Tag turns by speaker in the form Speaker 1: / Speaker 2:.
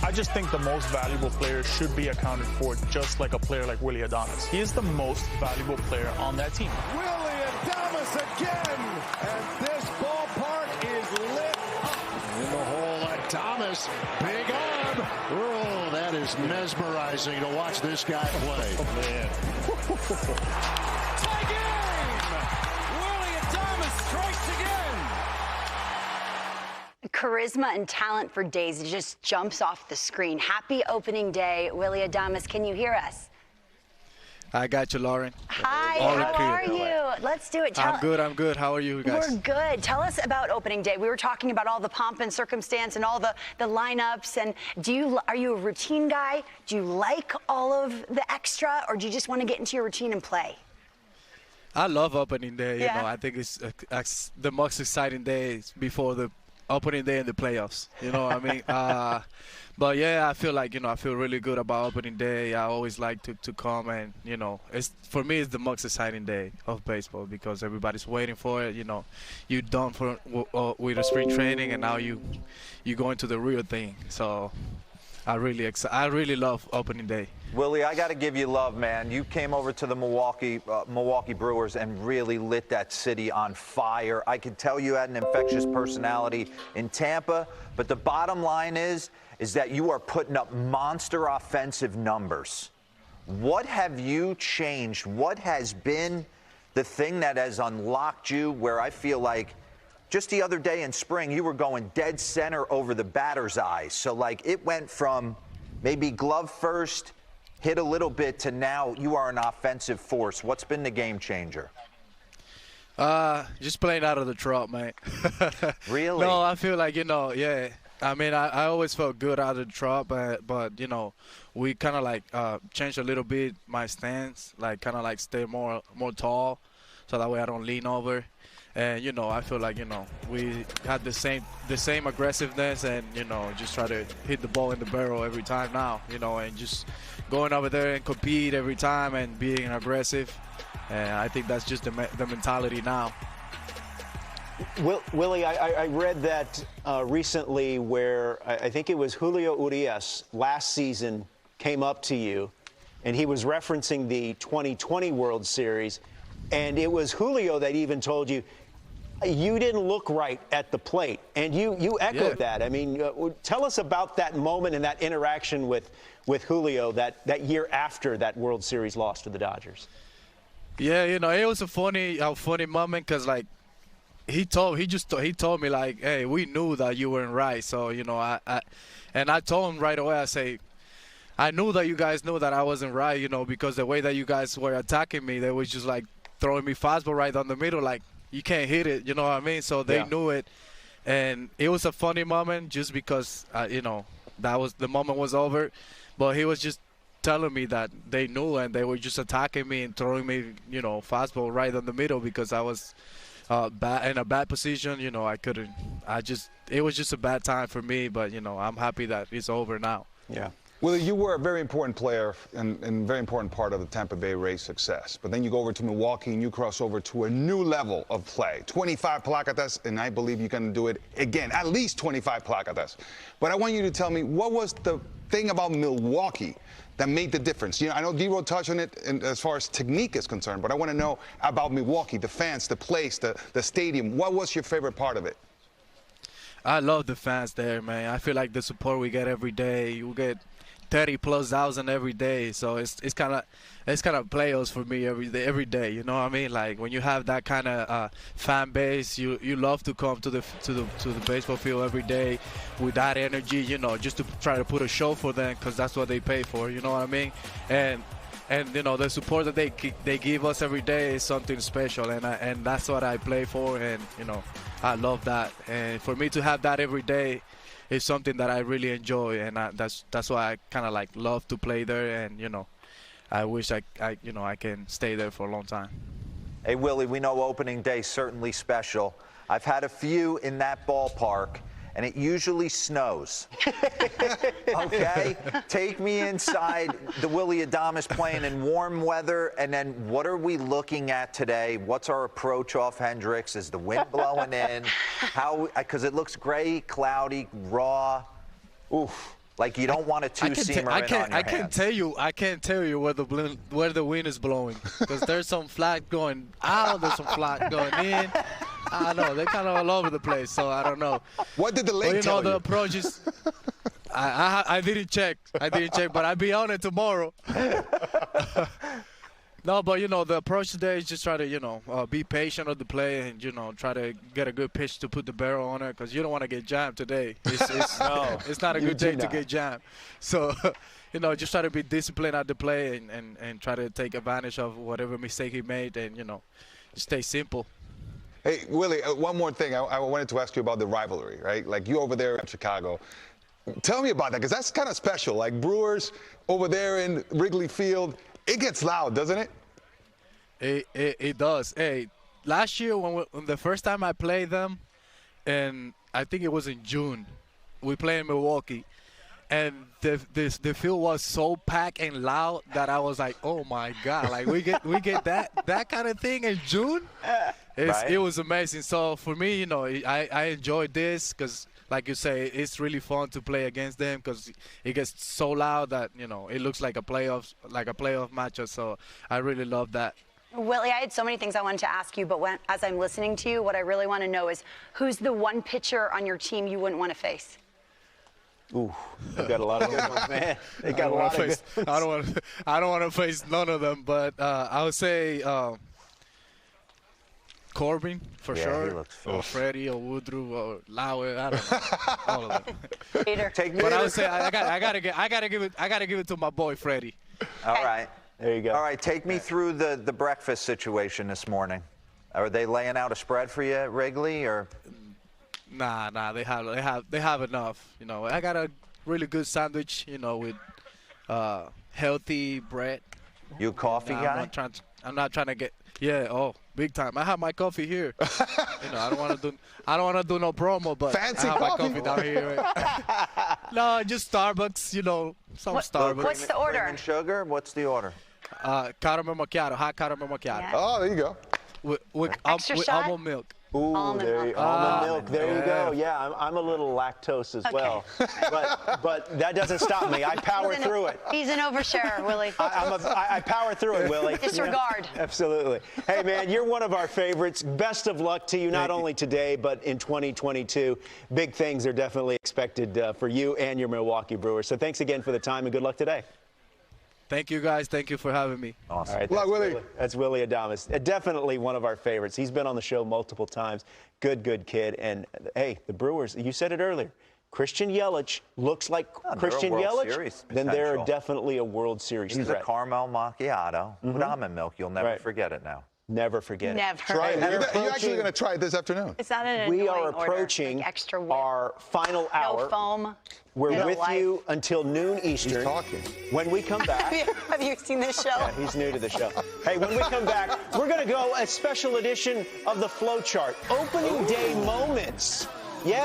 Speaker 1: I just think the most valuable player should be accounted for just like a player like Willy Adames. He is the most valuable player on that team.
Speaker 2: Willy Adames again, and this ballpark is lit up. In the hole, Adames, big arm. Oh, that is mesmerizing to watch this guy play. Oh, man.
Speaker 3: Tie game! Willy Adames strikes again.
Speaker 4: Charisma and talent for days. It just jumps off the screen. Happy opening day, Willy Adames. Can you hear us?
Speaker 5: I got you, Lauren.
Speaker 4: Hi, how are you? Let's do it.
Speaker 5: I'm good. How are you guys?
Speaker 4: We're good. Tell us about opening day. We were talking about all the pomp and circumstance and all the lineups. And are you a routine guy? Do you like all of the extra, or do you just want to get into your routine and play?
Speaker 5: I love opening day.
Speaker 4: Yeah.
Speaker 5: You know, I think it's the most exciting days before the opening day in the playoffs. You know what I mean? But yeah, I feel really good about opening day. I always like to come, and for me it's the most exciting day of baseball because everybody's waiting for it. You know, you're done with the spring training, and now you go into the real thing. So I really love opening day.
Speaker 6: Willy, I got to give you love, man. You came over to the Milwaukee Brewers and really lit that city on fire. I could tell you had an infectious personality in Tampa, but the bottom line is that you are putting up monster offensive numbers. What have you changed? What has been the thing that has unlocked you where I feel like just the other day in spring, you were going dead center over the batter's eyes. So, like, it went from maybe glove first, hit a little bit, to now you are an offensive force. What's been the game changer?
Speaker 5: Just playing out of the trap, mate.
Speaker 6: Really?
Speaker 5: No, I feel like, yeah. I mean, I always felt good out of the trap, but we kind of like changed a little bit my stance, like kind of like stay more tall, so that way I don't lean over. And I feel like we had the same aggressiveness, and just try to hit the ball in the barrel every time now, and just going over there and compete every time and being aggressive. And I think that's just the mentality now.
Speaker 7: Willy, I read that recently where I think it was Julio Urias last season came up to you, and he was referencing the 2020 World Series, and it was Julio that even told you you didn't look right at the plate, and you echoed that. I mean, tell us about that moment and that interaction with Julio that year after that World Series loss to the Dodgers.
Speaker 5: Yeah, it was a funny moment because like he told me like, hey, we knew that you weren't right. So I told him right away. I say, I knew that you guys knew that I wasn't right. Because the way that you guys were attacking me, they was just like throwing me fastball right down the middle, like you can't hit it. You know what I mean? So they knew it, and it was a funny moment just because that was the moment was over, but he was just telling me that they knew and they were just attacking me and throwing me fastball right down the middle because I was in a bad position. I couldn't. It was just a bad time for me, but I'm happy that it's over now.
Speaker 7: Yeah.
Speaker 8: Willy, you were a very important player and a very important part of the Tampa Bay Rays' success. But then you go over to Milwaukee and you cross over to a new level of play. 25 placatas, and I believe you can do it again, at least 25 placatas. But I want you to tell me, what was the thing about Milwaukee that made the difference? I know D-Ro touched on it as far as technique is concerned, but I want to know about Milwaukee, the fans, the place, the stadium. What was your favorite part of it?
Speaker 5: I love the fans there, man. I feel like the support we get every day, you get 30,000+ every day, so it's kind of playoffs for me every day. You know what I mean? Like when you have that kind of fan base, you love to come to the baseball field every day with that energy. Just to try to put a show for them because that's what they pay for. You know what I mean? And the support that they give us every day is something special, and that's what I play for, and I love that. And for me to have that every day, it's something that I really enjoy, and that's why I kind of like love to play there, and I wish I can stay there for a long time.
Speaker 6: Hey Willy, we know opening day certainly special. I've had a few in that ballpark, and it usually snows. Okay, take me inside the Willy Adames playing in warm weather, and then what are we looking at today? What's our approach off Hendricks? Is the wind blowing in? Because it looks gray, cloudy, raw. Oof. Like you don't want a two-seamer in on your hands.
Speaker 5: I can't tell you where the wind is blowing because there's some flat going out, there's some flat going in. I don't know, they're kind of all over the place, so I don't know.
Speaker 8: What did the lake tell you?
Speaker 5: The approach is. I didn't check, but I'll be on it tomorrow. No, but the approach today is just try to be patient on the play and try to get a good pitch to put the barrel on it because you don't want to get jammed today. It's not a good day to get jammed. So just try to be disciplined at the play and try to take advantage of whatever mistake he made and stay simple.
Speaker 8: Hey Willie, one more thing. I wanted to ask you about the rivalry, right? Like you over there in Chicago. Tell me about that because that's kind of special. Like Brewers over there in Wrigley Field. It gets loud, doesn't it?
Speaker 5: It does. Hey, last year when the first time I played them, and I think it was in June, we played in Milwaukee, and the field was so packed and loud that I was like, oh my God, like we get that kind of thing in June. It was amazing. So for me, I enjoyed this because, like you say, it's really fun to play against them because it gets so loud that it looks like a playoff matchup. So I really love that.
Speaker 4: Willie, I had so many things I wanted to ask you, but as I'm listening to you, what I really want to know is who's the one pitcher on your team you wouldn't want to face?
Speaker 7: Ooh, they got a lot of good ones, man. They got a lot of good ones.
Speaker 5: I don't want to face none of them, but I would say Corbin for sure,
Speaker 6: he looks
Speaker 5: or Freddie, or Woodruff, or Lauer. I don't know, all of them.
Speaker 4: Peter.
Speaker 5: But I would say I gotta give it to my boy Freddie.
Speaker 6: All right.
Speaker 7: There you go.
Speaker 6: All right, take me through the breakfast situation this morning. Are they laying out a spread for you at Wrigley or?
Speaker 5: Nah, they have enough. I got a really good sandwich, with healthy bread.
Speaker 6: You a coffee guy?
Speaker 5: I'm not trying to get. Yeah, big time. I have my coffee here. I don't want to do no promo, but
Speaker 8: fancy
Speaker 5: I have
Speaker 8: coffee?
Speaker 5: my coffee down here. No, just Starbucks. Some Starbucks.
Speaker 4: What's the order?
Speaker 6: Cream and sugar. What's the order?
Speaker 5: Caramel macchiato, hot caramel macchiato.
Speaker 4: Yeah.
Speaker 8: Oh, there you go.
Speaker 5: With
Speaker 4: Extra shot?
Speaker 5: almond milk.
Speaker 7: Ooh,
Speaker 4: Almond milk.
Speaker 7: Almond milk. There you go. Yeah, I'm a little lactose as well, but that doesn't stop me. I power through it.
Speaker 4: He's an oversharer, Willie.
Speaker 7: I power through it, Willie.
Speaker 4: Disregard.
Speaker 7: Absolutely. Hey, man, you're one of our favorites. Best of luck to you, not only today, but in 2022. Big things are definitely expected for you and your Milwaukee Brewers. So thanks again for the time, and good luck today.
Speaker 5: Thank you, guys. Thank you for having me.
Speaker 6: Awesome.
Speaker 7: All right,
Speaker 8: Luck, Willie.
Speaker 7: That's Willy Adames. Definitely one of our favorites. He's been on the show multiple times. Good kid. And, hey, the Brewers, you said it earlier. Christian Yelich looks like Christian Yelich, then they're definitely a World Series
Speaker 6: He's
Speaker 7: threat.
Speaker 6: a caramel macchiato with almond milk. You'll never forget it now.
Speaker 7: Never forget
Speaker 4: Never.
Speaker 7: it. Try it.
Speaker 8: You're actually going to try it this afternoon.
Speaker 4: It's not an
Speaker 7: We
Speaker 4: annoying
Speaker 7: are
Speaker 4: order,
Speaker 7: approaching
Speaker 4: like extra whip.
Speaker 7: our final hour.
Speaker 4: No foam.
Speaker 7: We're
Speaker 4: no
Speaker 7: with
Speaker 4: life.
Speaker 7: you until noon Eastern.
Speaker 8: He's talking.
Speaker 7: When we come back.
Speaker 4: Have you seen this show?
Speaker 7: Yeah, he's new to the show. Hey, when we come back, we're going to go a special edition of the Flow Chart. Opening day moments. Yeah.